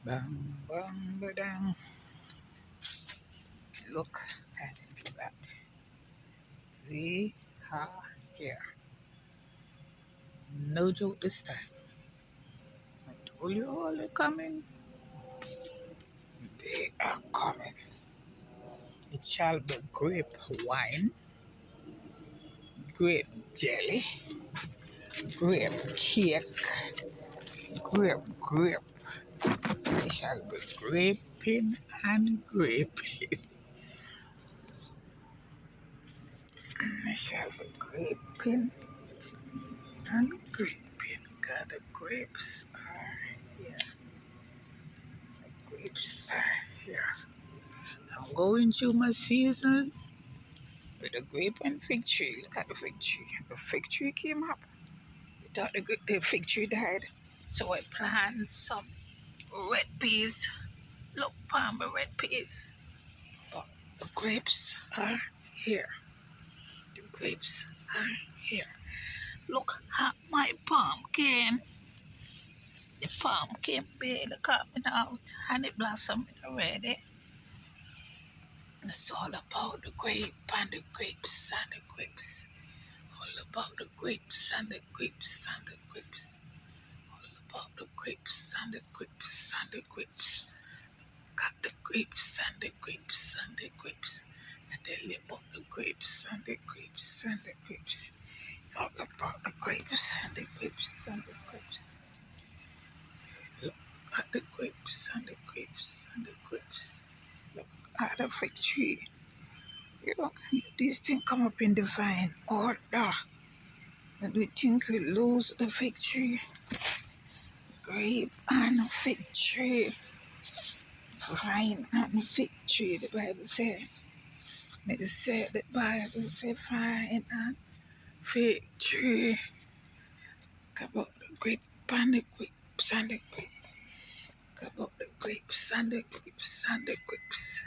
Bang, bang, badang. Look at that. They are here. No joke this time. I told you all they're coming. They are coming. It shall be grape wine, grape jelly, grape cake, grape. It shall be graping and graping. It shall be graping and graping. God, the grapes are here. The grapes are here. I'm going through my season with a grape and fig tree. Look at the fig tree. The fig tree came up. We thought the fig tree died. So I planted some red peas. Look, palm red peas. But the grapes are here. The grapes are here. Look at my pumpkin. The pumpkin bed coming out and it blossoming already. It's all about the grape and the grapes and the grapes. All about the grapes and the grapes and the grapes. All about the grapes and the grapes and the grapes. Got the grapes and the grapes and the grapes. And tell you about the grapes and the grapes and the grapes. It's all about the grapes and the grapes and the grapes. Look at the grapes and the grapes and the grapes. Look at the fig tree. You know, these things come up in divine order. And we think we lose the fig tree. Grape and fig tree. Vine and fig tree, the Bible says. It said the Bible says vine and fig tree. Talk about the grape and the grapes and the grapes. Talk about the grapes and the grapes and the grapes.